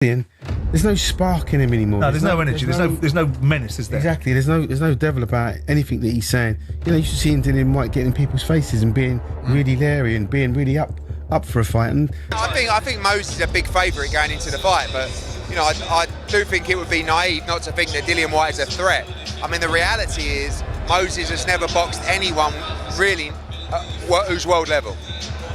There's no spark in him anymore. No, there's no energy. There's no menace, is there? Exactly. There's no devil about anything that he's saying. You know, you should see Dillian Whyte getting in people's faces and being really leery and being really up for a fight. And I think Moses is a big favourite going into the fight, but you know, I do think it would be naive not to think that Dillian Whyte is a threat. I mean, the reality is Moses has never boxed anyone really who's world level,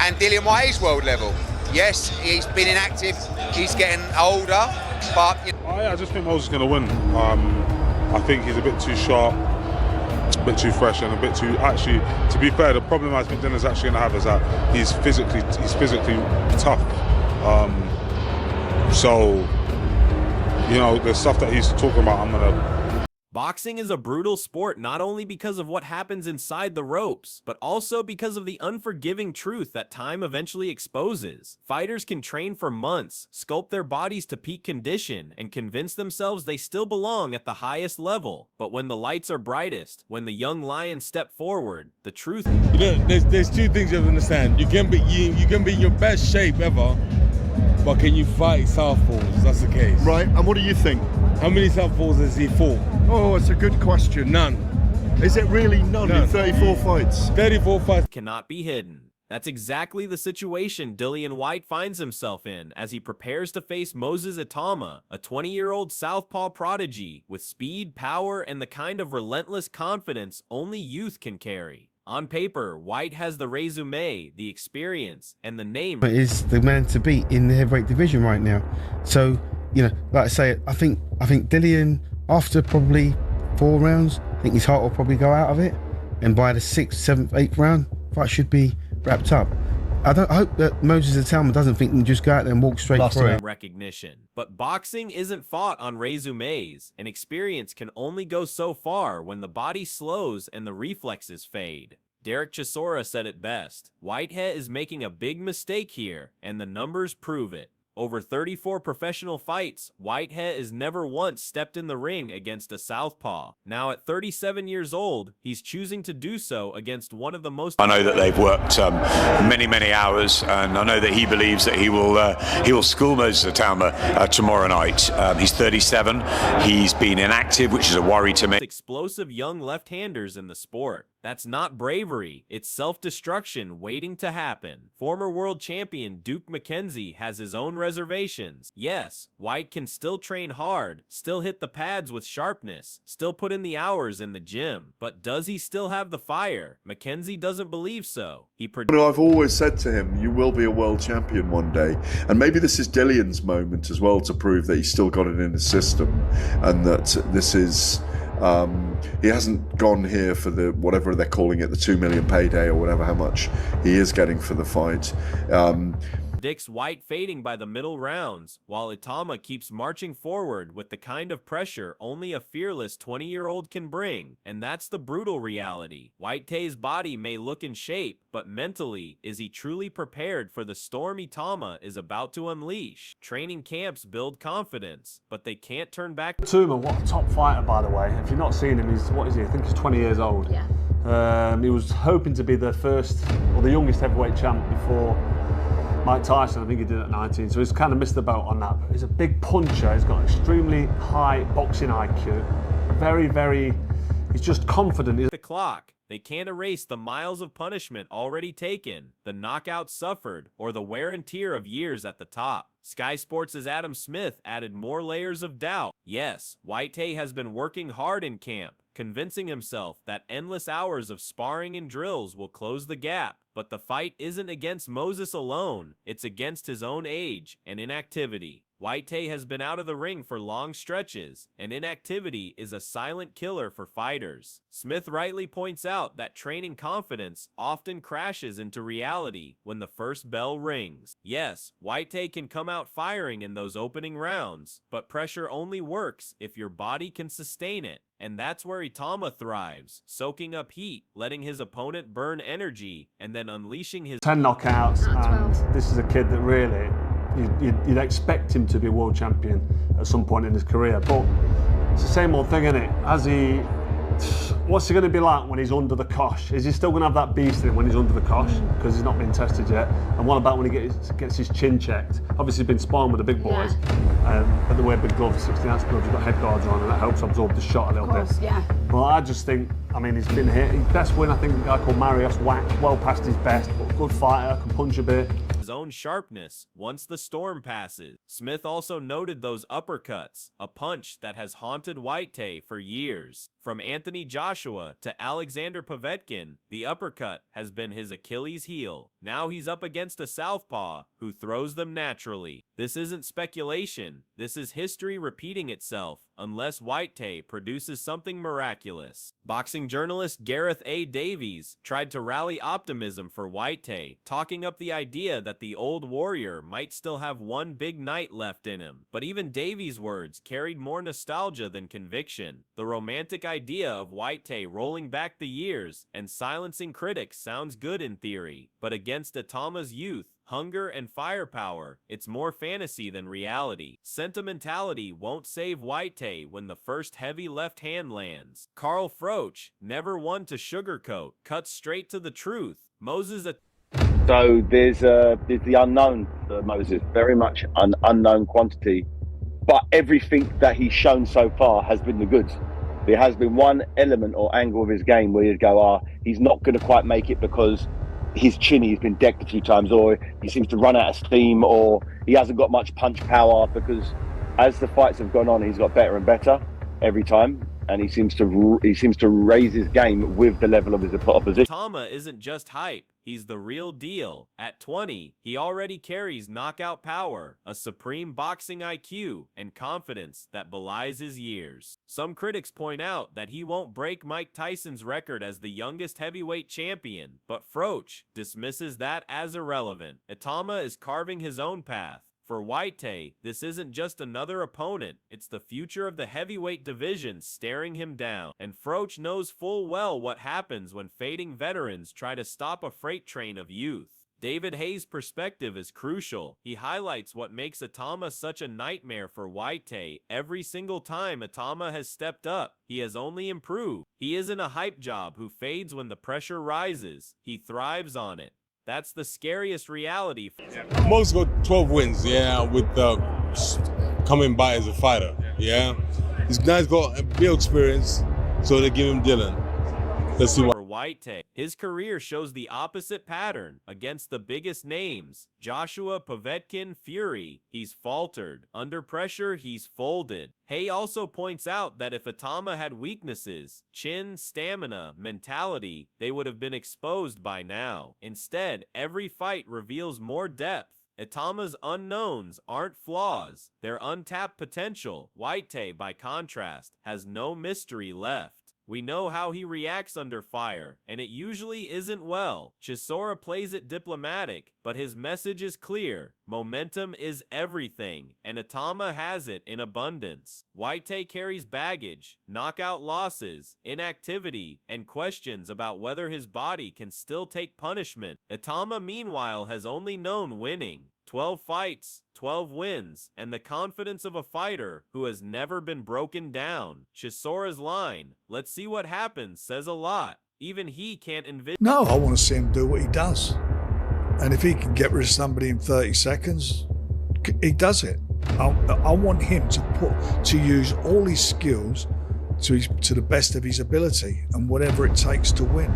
and Dillian Whyte is world level. Yes, he's been inactive. He's getting older, but you know. I just think Moses is going to win. I think he's a bit too sharp, a bit too fresh, and a bit too. Actually, to be fair, the problem I think Dillian's actually going to have is that he's physically tough. So, you know, the stuff that he's talking about, I'm gonna. Boxing is a brutal sport not only because of what happens inside the ropes, but also because of the unforgiving truth that time eventually exposes. Fighters can train for months, sculpt their bodies to peak condition, and convince themselves they still belong at the highest level. But when the lights are brightest, when the young lions step forward, the truth... You know, there's two things you have to understand. You can be in your best shape ever, but can you fight southpaws? That's the case. Right, and what do you think? How many southpaws has he fought? Oh, it's a good question. None. Is it really none in 34 fights? 34 fights. Cannot be hidden. That's exactly the situation Dillian Whyte finds himself in as he prepares to face Moses Itauma, a 20-year-old southpaw prodigy with speed, power, and the kind of relentless confidence only youth can carry. On paper, Whyte has the resume, the experience, and the name. But is the man to beat in the heavyweight division right now. So, you know, like I say, I think Dillian, after probably 4 rounds, I think his heart will probably go out of it, and by the 6th, 7th, 8th round, fight should be wrapped up. I hope that Moses Itauma doesn't think he can just go out there and walk straight through it. Recognition. But boxing isn't fought on resumes, and experience can only go so far when the body slows and the reflexes fade. Derek Chisora said it best. Whitehead is making a big mistake here, and the numbers prove it. Over 34 professional fights, Whitehead has never once stepped in the ring against a southpaw. Now at 37 years old, he's choosing to do so against one of the most... I know that they've worked many hours, and I know that he believes that he will school Moses Itauma tomorrow night. He's 37. He's been inactive, which is a worry to me. Explosive young left-handers in the sport. That's not bravery, it's self-destruction waiting to happen. Former world champion Duke McKenzie has his own reservations. Yes, Whyte can still train hard, still hit the pads with sharpness, still put in the hours in the gym. But does he still have the fire? McKenzie doesn't believe so. I've always said to him, you will be a world champion one day. And maybe this is Dillian's moment as well to prove that he's still got it in his system, and that this is... he hasn't gone here for the whatever they're calling it, the 2 million payday or whatever, how much he is getting for the fight. Predicts Whyte fading by the middle rounds, while Itauma keeps marching forward with the kind of pressure only a fearless 20-year-old can bring. And that's the brutal reality. White's body may look in shape, but mentally, is he truly prepared for the storm Itauma is about to unleash? Training camps build confidence, but they can't turn back. Itauma, what a top fighter, by the way. If you've not seen him, what is he? I think he's 20 years old. Yeah. He was hoping to be the first, or the youngest heavyweight champ before Mike Tyson. I think he did at 19, so he's kind of missed the boat on that. But he's a big puncher. He's got extremely high boxing IQ. He's just confident. The clock. They can't erase the miles of punishment already taken, the knockouts suffered, or the wear and tear of years at the top. Sky Sports' Adam Smith added more layers of doubt. Yes, Whyte has been working hard in camp, convincing himself that endless hours of sparring and drills will close the gap. But the fight isn't against Moses alone, it's against his own age and inactivity. Whyte has been out of the ring for long stretches, and inactivity is a silent killer for fighters. Smith rightly points out that training confidence often crashes into reality when the first bell rings. Yes, Whyte can come out firing in those opening rounds, but pressure only works if your body can sustain it. And that's where Itauma thrives, soaking up heat, letting his opponent burn energy, and then unleashing his 10 knockouts, and this is a kid that really, you'd expect him to be a world champion at some point in his career. But it's the same old thing, isn't it? Has he What's he going to be like when he's under the cosh? Is he still going to have that beast in him when he's under the cosh? Because he's not been tested yet. And what about when he gets his chin checked? Obviously, he's been sparring with the big boys, but they wear big gloves, 16-ounce gloves. You've got head guards on, and that helps absorb the shot a little bit. Yeah. Well, I just think, I mean, he's been hit. His best win, I think, a guy called Marius whacked, well past his best, but a good fighter, can punch a bit. His own sharpness once the storm passes. Smith also noted those uppercuts, a punch that has haunted Whyte for years. From Anthony Joshua to Alexander Povetkin, the uppercut has been his Achilles heel. Now he's up against a southpaw who throws them naturally. This isn't speculation. This is history repeating itself, unless Whyte produces something miraculous. Boxing journalist Gareth A. Davies tried to rally optimism for Whyte, talking up the idea that the old warrior might still have one big night left in him. But even Davies' words carried more nostalgia than conviction. The romantic idea of Whyte rolling back the years and silencing critics sounds good in theory, but against Itauma's youth, hunger, and firepower, it's more fantasy than reality. Sentimentality won't save Whyte when the first heavy left hand lands. Carl Froch, never one to sugarcoat, cuts straight to the truth. Moses So there's the unknown for Moses, very much an unknown quantity, but everything that he's shown so far has been the goods. There has been one element or angle of his game where you'd go, he's not going to quite make it because his chinny's been decked a few times, or he seems to run out of steam, or he hasn't got much punch power, because as the fights have gone on, he's got better and better every time, and he seems to raise his game with the level of his opposition. Itauma isn't just hype. He's the real deal. At 20, he already carries knockout power, a supreme boxing IQ, and confidence that belies his years. Some critics point out that he won't break Mike Tyson's record as the youngest heavyweight champion, but Froch dismisses that as irrelevant. Itauma is carving his own path. For Whyte, this isn't just another opponent, it's the future of the heavyweight division staring him down. And Froch knows full well what happens when fading veterans try to stop a freight train of youth. David Haye's perspective is crucial. He highlights what makes Itauma such a nightmare for Whyte. Every single time Itauma has stepped up, he has only improved. He isn't a hype job who fades when the pressure rises. He thrives on it. That's the scariest reality. Most got 12 wins, with coming by as a fighter, This guy's got a bit of experience, so they give him Dillian. Let's see what. For Whyte, his career shows the opposite pattern. Against the biggest names, Joshua, Povetkin, Fury, he's faltered. Under pressure, he's folded. Haye also points out that if Itauma had weaknesses, chin, stamina, mentality, they would have been exposed by now. Instead, every fight reveals more depth. Itauma's unknowns aren't flaws, they're untapped potential. Whyte, by contrast, has no mystery left. We know how he reacts under fire, and it usually isn't well. Chisora plays it diplomatic, but his message is clear. Momentum is everything, and Itauma has it in abundance. Whyte carries baggage, knockout losses, inactivity, and questions about whether his body can still take punishment. Itauma, meanwhile, has only known winning. 12 fights, 12 wins, and the confidence of a fighter who has never been broken down. Chisora's line, "Let's see what happens," says a lot. Even he can't envision. No, I want to see him do what he does. And if he can get rid of somebody in 30 seconds, he does it. I want him to use all his skills to the best of his ability and whatever it takes to win.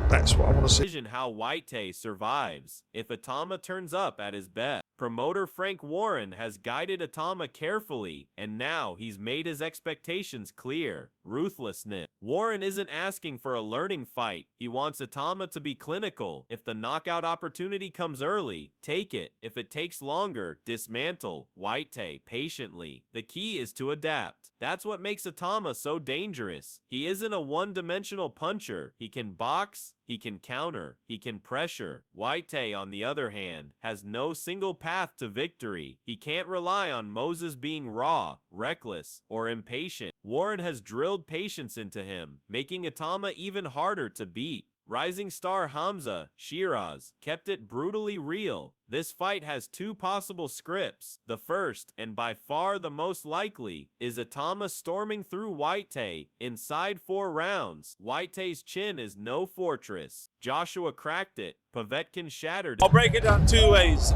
That's what I want to see. Envision how Whyte survives if Itauma turns up at his best. Promoter Frank Warren has guided Itauma carefully, and now he's made his expectations clear. Ruthlessness. Warren isn't asking for a learning fight. He wants Itauma to be clinical. If the knockout opportunity comes early, take it. If it takes longer, dismantle Whyte patiently. The key is to adapt. That's what makes Itauma so dangerous. He isn't a one-dimensional puncher. He can box, he can counter, he can pressure. Whyte, on the other hand, has no single path to victory. He can't rely on Moses being raw, reckless, or impatient. Warren has drilled patience into him, making Itauma even harder to beat. Rising star Hamza Shiraz kept it brutally real. This fight has two possible scripts. The first, and by far the most likely, is Itauma storming through Whyte inside 4 rounds. Whyte's chin is no fortress. Joshua cracked it. Povetkin shattered it. I'll break it down 2 ways.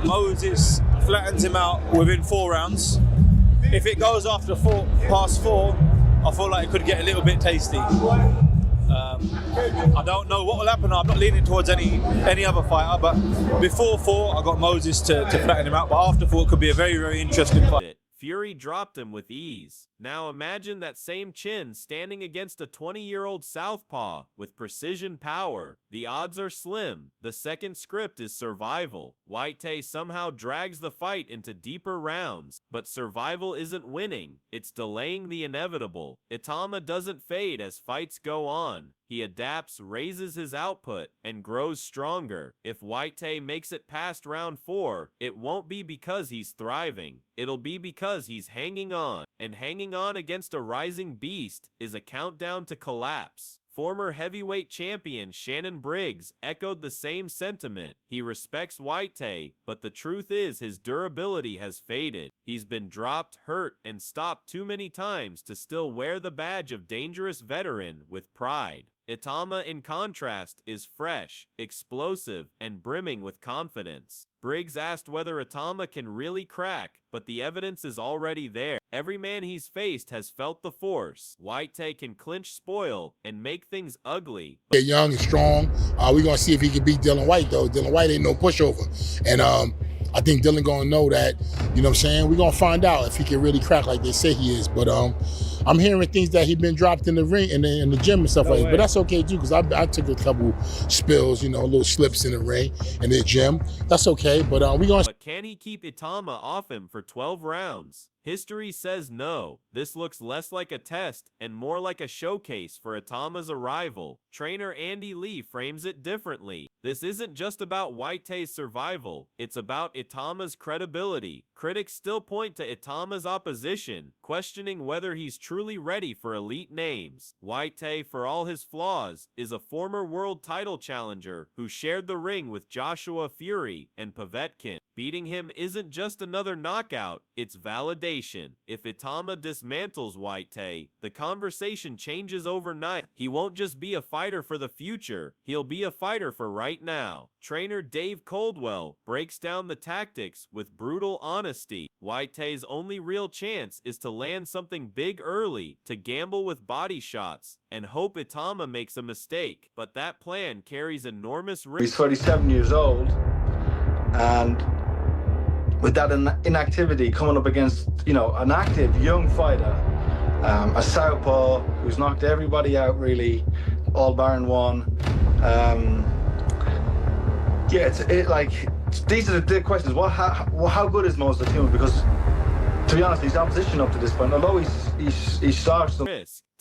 Moses flattens him out within 4 rounds. If it goes after past 4, I feel like it could get a little bit tasty. I don't know what will happen. I'm not leaning towards any other fighter, but before 4, I got Moses to flatten him out. But after 4, it could be a very, very interesting fight. Fury dropped him with ease. Now imagine that same chin standing against a 20-year-old southpaw with precision power. The odds are slim. The second script is survival. Whyte somehow drags the fight into deeper rounds, but survival isn't winning. It's delaying the inevitable. Itauma doesn't fade as fights go on. He adapts, raises his output, and grows stronger. If Whyte makes it past round 4, it won't be because he's thriving. It'll be because he's hanging on. And hanging on against a rising beast is a countdown to collapse. Former heavyweight champion Shannon Briggs echoed the same sentiment. He respects Whyte, but the truth is his durability has faded. He's been dropped, hurt, and stopped too many times to still wear the badge of dangerous veteran with pride. Itauma, in contrast, is fresh, explosive, and brimming with confidence. Briggs asked whether Itauma can really crack, but the evidence is already there. Every man he's faced has felt the force. Whyte can clinch spoil and make things ugly. They're young and strong. We're going to see if he can beat Dillian Whyte, though. Dillian Whyte ain't no pushover. And I think Dillian going to know that, you know what I'm saying? We're going to find out if he can really crack like they say he is. But I'm hearing things that he's been dropped in the ring, in the gym and stuff like that. But that's okay, too, because I took a couple spills, you know, little slips in the ring, in the gym. That's okay, but we're going to... But can he keep Itauma off him for 12 rounds? History says no. This looks less like a test and more like a showcase for Itauma's arrival. Trainer Andy Lee frames it differently. This isn't just about Whyte's survival. It's about Itauma's credibility. Critics still point to Itauma's opposition, questioning whether he's truly ready for elite names. Whyte, for all his flaws, is a former world title challenger who shared the ring with Joshua Fury and Povetkin. Beating him isn't just another knockout, it's validation. If Itauma dismantles Whyte, the conversation changes overnight. He won't just be a fighter for the future, he'll be a fighter for right now. Trainer Dave Coldwell breaks down the tactics with brutal honesty. Whyte's only real chance is to land something big early, to gamble with body shots, and hope Itauma makes a mistake. But that plan carries enormous risk. He's 37 years old, and with that inactivity coming up against, you know, an active young fighter, a southpaw who's knocked everybody out really, all barring one. Yeah, these are the questions. How good is Moses Itauma? Because, to be honest, his opposition up to this point, although he's starched them.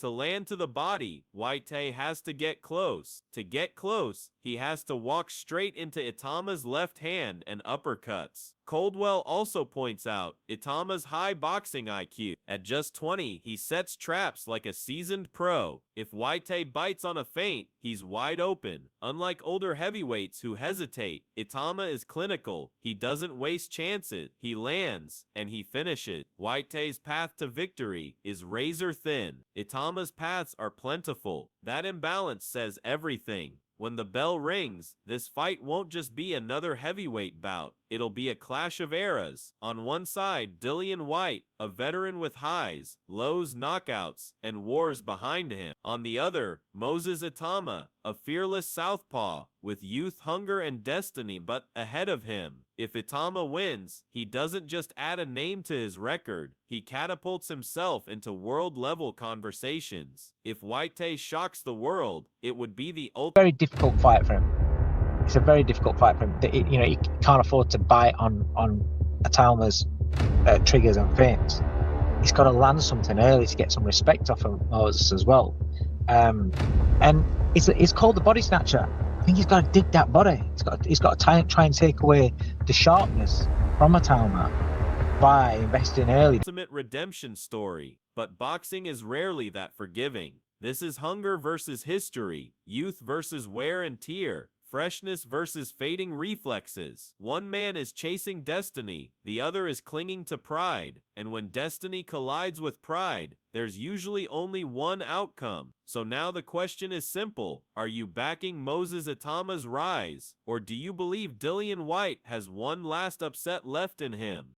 To land to the body, Whyte has to get close. To get close, he has to walk straight into Itauma's left hand and uppercuts. Coldwell also points out Itauma's high boxing IQ. At just 20, he sets traps like a seasoned pro. If Whyte bites on a feint, he's wide open. Unlike older heavyweights who hesitate, Itauma is clinical. He doesn't waste chances. He lands, and he finishes. Whyte's path to victory is razor thin. Itauma's paths are plentiful. That imbalance says everything. When the bell rings, this fight won't just be another heavyweight bout. It'll be a clash of eras. On one side, Dillian Whyte, a veteran with highs, lows, knockouts, and wars behind him. On the other, Moses Itauma, a fearless southpaw with youth, hunger, and destiny but ahead of him. If Itauma wins, he doesn't just add a name to his record, he catapults himself into world-level conversations. If Whyte shocks the world, it would be the ultimate... Very difficult fight for him. It's a very difficult fight for him. You know, he can't afford to bite on Itauma's triggers and feints. He's got to land something early to get some respect off of Moses as well. And it's called the body snatcher. I think he's got to dig that body. He's got to try and take away the sharpness from Itauma by investing early. Ultimate redemption story, but boxing is rarely that forgiving. This is hunger versus history, youth versus wear and tear, freshness versus fading reflexes. One man is chasing destiny, the other is clinging to pride, and when destiny collides with pride, there's usually only one outcome. So now the question is simple: are you backing Moses Itauma's rise, or do you believe Dillian Whyte has one last upset left in him?